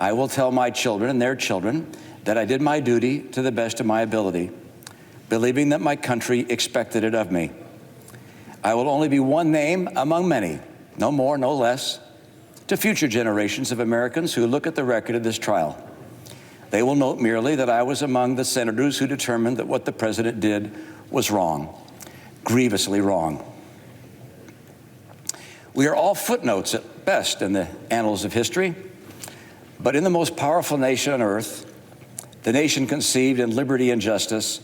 I will tell my children and their children that I did my duty to the best of my ability, believing that my country expected it of me. I will only be one name among many, no more, no less, to future generations of Americans who look at the record of this trial. They will note merely that I was among the senators who determined that what the president did was wrong, grievously wrong. We are all footnotes at best in the annals of history, but in the most powerful nation on earth, the nation conceived in liberty and justice,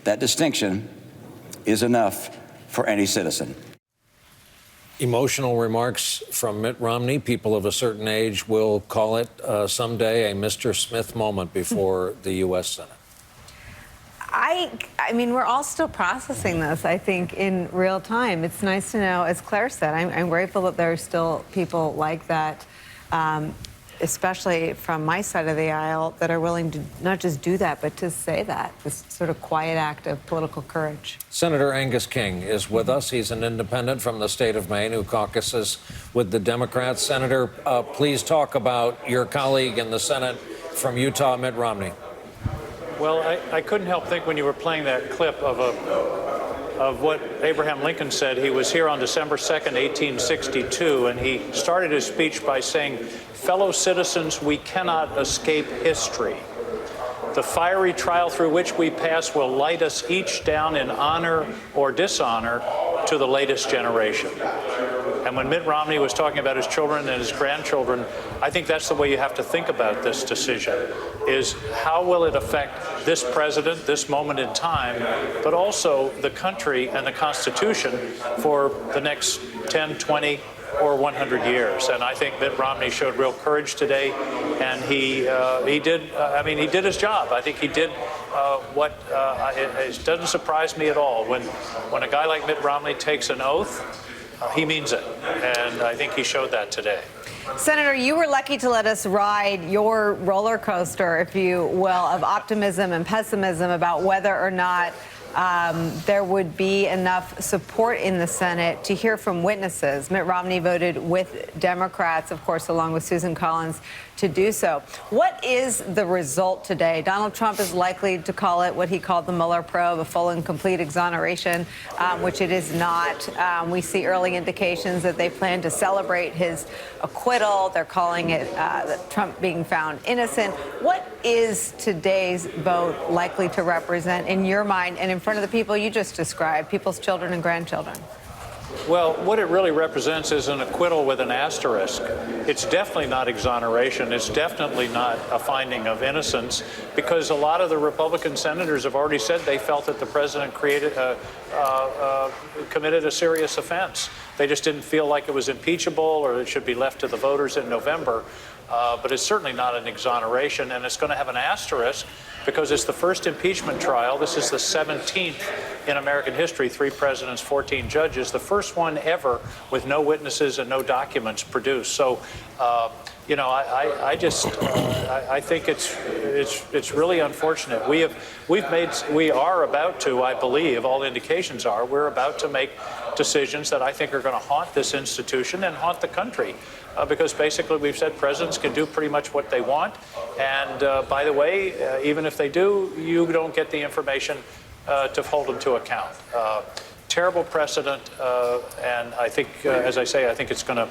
that distinction is enough for any citizen. Emotional remarks from Mitt Romney. People of a certain age will call it someday a Mr. Smith moment before the U.S. Senate. I mean, we're all still processing this, I think, in real time. It's nice to know, as Claire said, I'm grateful that there are still people like that, especially from my side of the aisle, that are willing to not just do that, but to say that, this sort of quiet act of political courage. Senator Angus King is with us. He's an independent from the state of Maine who caucuses with the Democrats. Senator, please talk about your colleague in the Senate from Utah, Mitt Romney. Well, I couldn't help think when you were playing that clip of what Abraham Lincoln said. He was here on December 2nd, 1862, and he started his speech by saying, "Fellow citizens, we cannot escape history. The fiery trial through which we pass will light us each down in honor or dishonor to the latest generation." And when Mitt Romney was talking about his children and his grandchildren, I think that's the way you have to think about this decision, is how will it affect this president, this moment in time, but also the country and the Constitution for the next 10, 20, or 100 years. And I think Mitt Romney showed real courage today, and he did his job. I think he did it doesn't surprise me at all when a guy like Mitt Romney takes an oath. He means it, and I think he showed that today. Senator, you were lucky to let us ride your roller coaster, if you will, of optimism and pessimism about whether or not there would be enough support in the Senate to hear from witnesses. Mitt Romney voted with Democrats, of course, along with Susan Collins, to do so. What is the result today? Donald Trump is likely to call it what he called the Mueller probe, a full and complete exoneration, which it is not. We see early indications that they plan to celebrate his acquittal. They're calling it Trump being found innocent. What is today's vote likely to represent in your mind and in front of the people you just described, people's children and grandchildren? Well, what it really represents is an acquittal with an asterisk. It's definitely not exoneration. It's definitely not a finding of innocence, because a lot of the Republican senators have already said they felt that the president committed a serious offense. They just didn't feel like it was impeachable or it should be left to the voters in November. But it's certainly not an exoneration, and it's going to have an asterisk because it's the first impeachment trial. This is the 17th in American history, 3 presidents, 14 judges, the first one ever with no witnesses and no documents produced. So, I think it's really unfortunate. We are about to, I believe, all indications are, we're about to make decisions that I think are going to haunt this institution and haunt the country. Because basically we've said presidents can do pretty much what they want. And by the way, even if they do, you don't get the information to hold them to account. Terrible precedent. And I think, as I say, I think it's going to,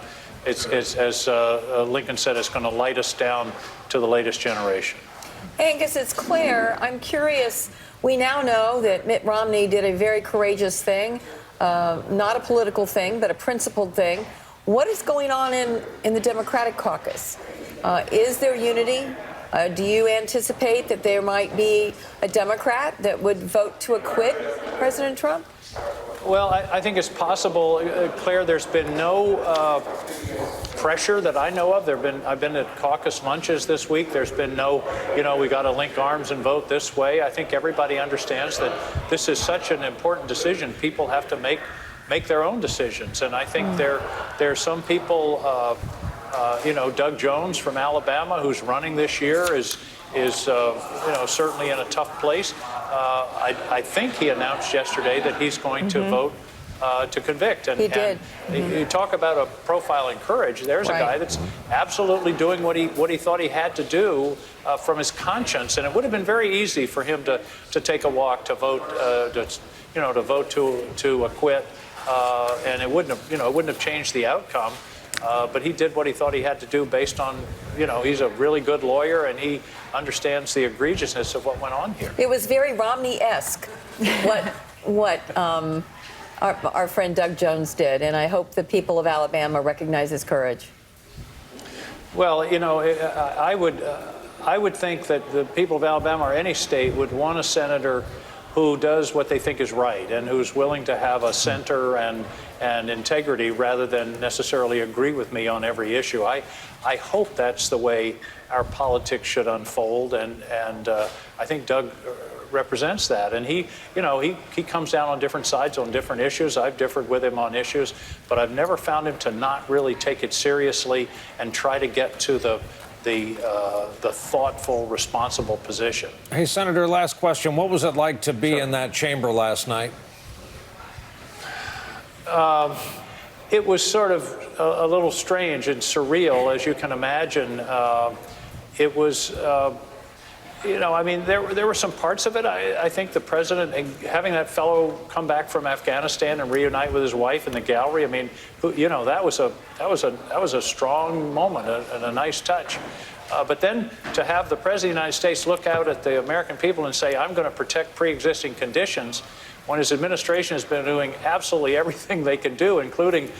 as Lincoln said, it's going to light us down to the latest generation. Angus, it's Claire. I'm curious. We now know that Mitt Romney did a very courageous thing, not a political thing, but a principled thing. What is going on in the Democratic caucus? Is there unity? Do you anticipate that there might be a Democrat that would vote to acquit President Trump? Well, I think it's possible, Claire. There's been no pressure that I know of. I've been at caucus lunches this week. There's been no, we got to link arms and vote this way. I think everybody understands that this is such an important decision. People have to make their own decisions, and I think there are some people, Doug Jones from Alabama, who's running this year, is certainly in a tough place. I think he announced yesterday that he's going to vote to convict. And, He did. and you talk about a profile in courage. There's a guy that's absolutely doing what he thought he had to do from his conscience, and it would have been very easy for him to take a walk, to vote, to vote to acquit, and it wouldn't have changed the outcome. But he did what he thought he had to do based on, he's a really good lawyer and he understands the egregiousness of what went on here. It was very Romney-esque what our friend Doug Jones did, and I hope the people of Alabama recognize his courage. Well, I would think that the people of Alabama or any state would want a senator who does what they think is right and who's willing to have a center and integrity rather than necessarily agree with me on every issue. I hope that's the way our politics should unfold, and I think Doug represents that. And he comes down on different sides on different issues. I've differed with him on issues, but I've never found him to not really take it seriously and try to get to the thoughtful, responsible position. Hey, Senator, last question. What was it like to be in that chamber last night? It was sort of a little strange and surreal, as you can imagine. It was, there were some parts of it. I think the president, having that fellow come back from Afghanistan and reunite with his wife in the gallery, that was a strong moment and a nice touch. But then to have the President of the United States look out at the American people and say, I'm going to protect pre-existing conditions, when his administration has been doing absolutely everything they can do, including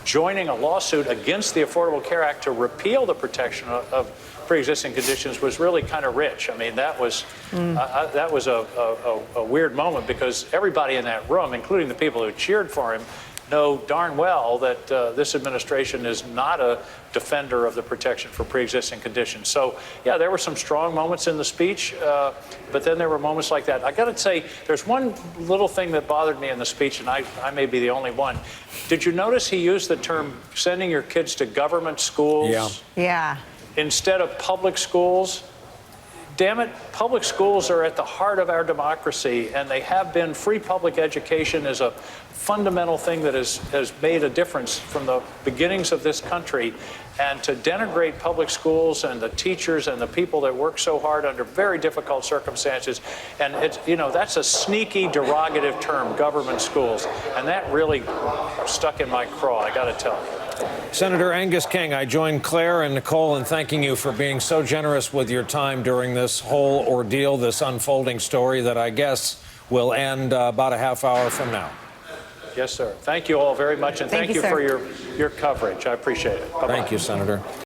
joining a lawsuit against the Affordable Care Act to repeal the protection of pre-existing conditions, was really kind of rich. I mean, that was a weird moment, because everybody in that room, including the people who cheered for him, know darn well that this administration is not a defender of the protection for pre-existing conditions. So, yeah, there were some strong moments in the speech, but then there were moments like that. I got to say, there's one little thing that bothered me in the speech, and I may be the only one. Did you notice he used the term sending your kids to government schools? Yeah. Instead of public schools? Damn it, public schools are at the heart of our democracy, and they have been. Free public education is a fundamental thing that has made a difference from the beginnings of this country. And to denigrate public schools and the teachers and the people that work so hard under very difficult circumstances, and that's a sneaky, derogative term, government schools, and that really stuck in my craw, I got to tell you. Senator Angus King, I join Claire and Nicole in thanking you for being so generous with your time during this whole ordeal, this unfolding story that I guess will end about a half hour from now. Yes, sir. Thank you all very much, and thank you for your coverage. I appreciate it. Bye-bye. Thank you, Senator.